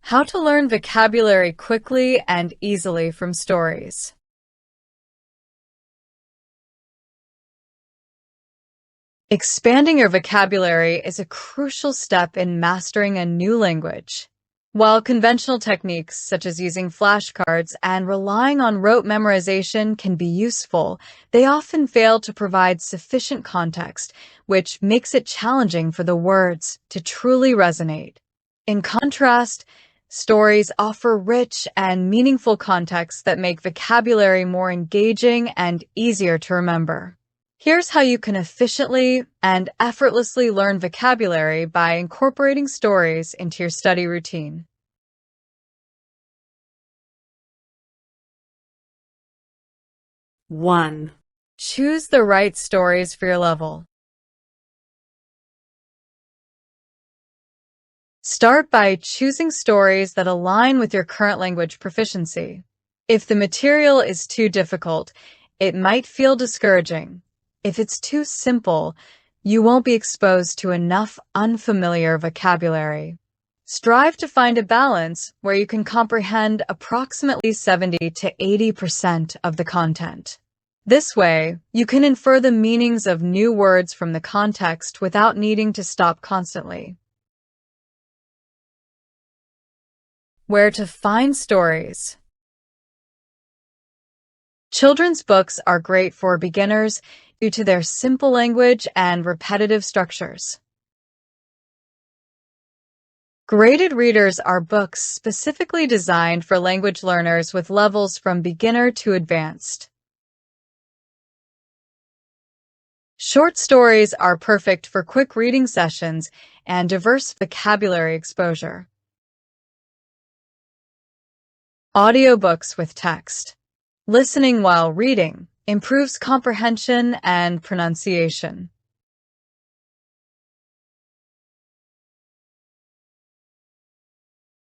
How to learn vocabulary quickly and easily from stories. Expanding your vocabulary is a crucial step in mastering a new language. While conventional techniques such as using flashcards and relying on rote memorization can be useful, they often fail to provide sufficient context, which makes it challenging for the words to truly resonate. In contrast, stories offer rich and meaningful context that make vocabulary more engaging and easier to remember. Here's how you can efficiently and effortlessly learn vocabulary by incorporating stories into your study routine. One. Choose the right stories for your level. Start by choosing stories that align with your current language proficiency. If the material is too difficult, it might feel discouraging. If it's too simple, you won't be exposed to enough unfamiliar vocabulary. Strive to find a balance where you can comprehend approximately 70 to 80% of the content. This way, you can infer the meanings of new words from the context without needing to stop constantly. Where to find stories. Children's books are great for beginners due to their simple language and repetitive structures. Graded readers are books specifically designed for language learners with levels from beginner to advanced. Short stories are perfect for quick reading sessions and diverse vocabulary exposure. Audiobooks with text. Listening while reading improves comprehension and pronunciation.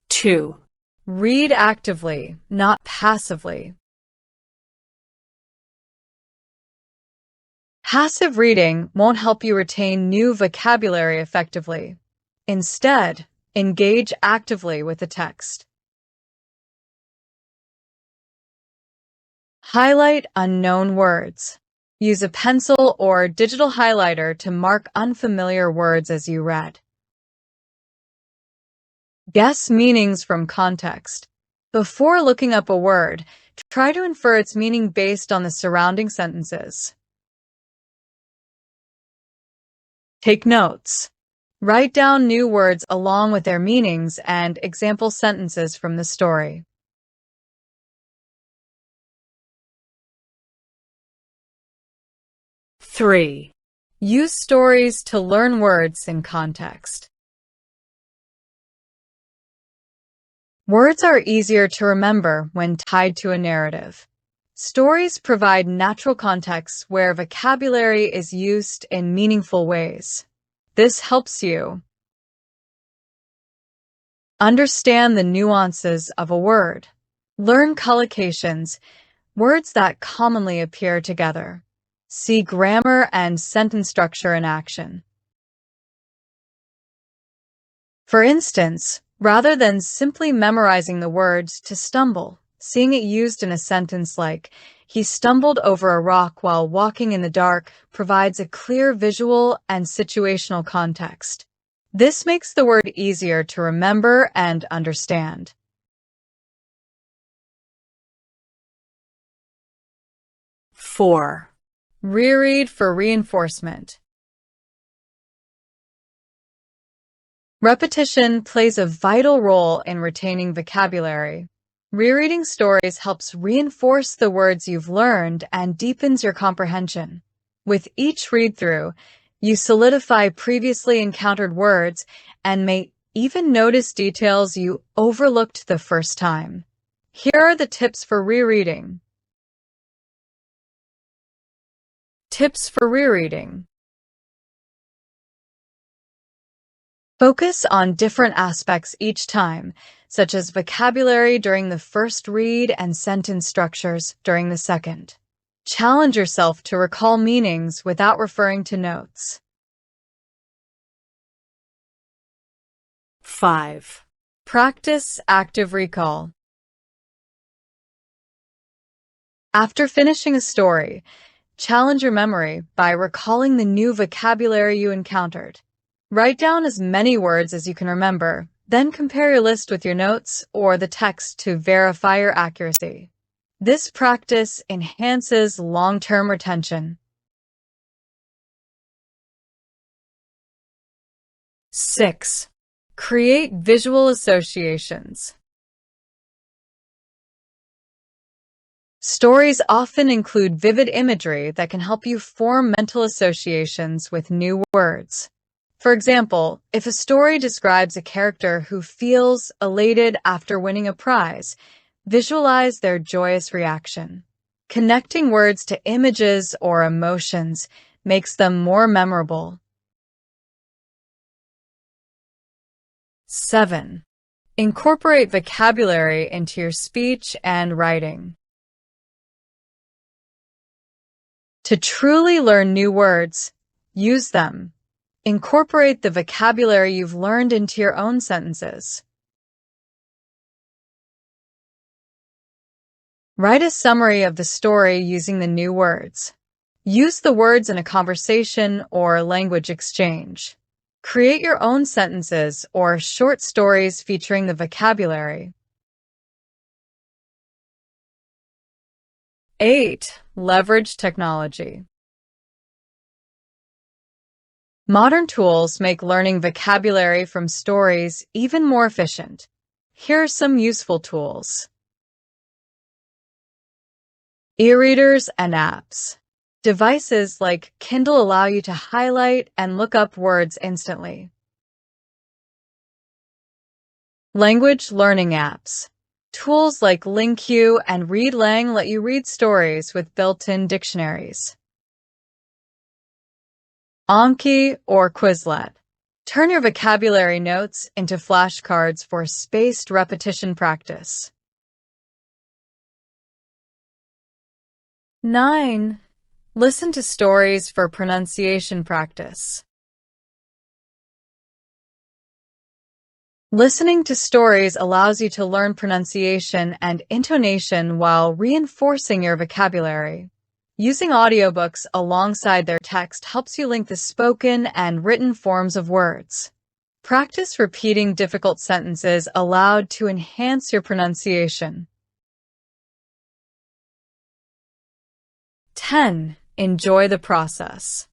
Two. Read actively, not passively. Passive reading won't help you retain new vocabulary effectively. Instead, engage actively with the text. Highlight unknown words. Use a pencil or digital highlighter to mark unfamiliar words as you read. Guess meanings from context. Before looking up a word, try to infer its meaning based on the surrounding sentences. Take notes. Write down new words along with their meanings and example sentences from the story. Three. Use stories to learn words in context. Words are easier to remember when tied to a narrative. Stories provide natural context where vocabulary is used in meaningful ways. This helps you understand the nuances of a word, learn collocations, words that commonly appear together, see grammar and sentence structure in action. For instance, rather than simply memorizing the words to stumble, seeing it used in a sentence like, "He stumbled over a rock while walking in the dark," provides a clear visual and situational context. This makes the word easier to remember and understand. Four. Reread for reinforcement. Repetition plays a vital role in retaining vocabulary. Rereading stories helps reinforce the words you've learned and deepens your comprehension. With each read-through, you solidify previously encountered words and may even notice details you overlooked the first time. Here are the tips for rereading. Tips for rereading. Focus on different aspects each time, such as vocabulary during the first read and sentence structures during the second. Challenge yourself to recall meanings without referring to notes. 5. Practice active recall. After finishing a story, challenge your memory by recalling the new vocabulary you encountered. Write down as many words as you can remember, then compare your list with your notes or the text to verify your accuracy. This practice enhances long-term retention. 6. Create visual associations. Stories often include vivid imagery that can help you form mental associations with new words. For example, if a story describes a character who feels elated after winning a prize, visualize their joyous reaction. Connecting words to images or emotions makes them more memorable. 7. Incorporate vocabulary into your speech and writing. To truly learn new words, use them. Incorporate the vocabulary you've learned into your own sentences. Write a summary of the story using the new words. Use the words in a conversation or language exchange. Create your own sentences or short stories featuring the vocabulary. 8. Leverage technology. Modern tools make learning vocabulary from stories even more efficient. Here are some useful tools. E-readers and apps. Devices like Kindle allow you to highlight and look up words instantly. Language learning apps. Tools like LingQ and ReadLang let you read stories with built-in dictionaries. Anki or Quizlet. Turn your vocabulary notes into flashcards for spaced repetition practice. 9. Listen to stories for pronunciation practice. Listening to stories allows you to learn pronunciation and intonation while reinforcing your vocabulary. Using audiobooks alongside their text helps you link the spoken and written forms of words. Practice repeating difficult sentences aloud to enhance your pronunciation. 10. Enjoy the process.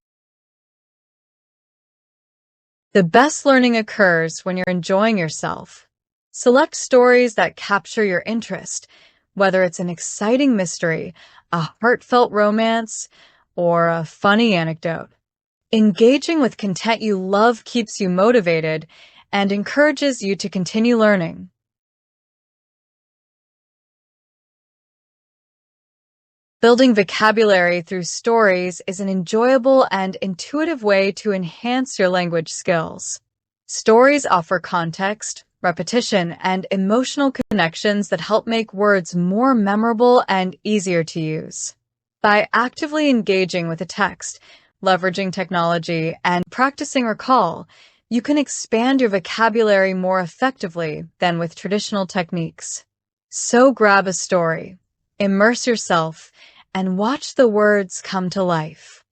The best learning occurs when you're enjoying yourself. Select stories that capture your interest, whether it's an exciting mystery, a heartfelt romance, or a funny anecdote. Engaging with content you love keeps you motivated and encourages you to continue learning. Building vocabulary through stories is an enjoyable and intuitive way to enhance your language skills. Stories offer context, repetition, and emotional connections that help make words more memorable and easier to use. By actively engaging with a text, leveraging technology, and practicing recall, you can expand your vocabulary more effectively than with traditional techniques. So grab a story, immerse yourself, and watch the words come to life.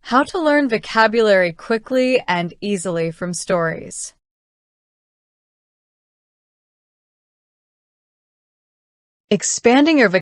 How to learn vocabulary quickly and easily from stories. Expanding your vocabulary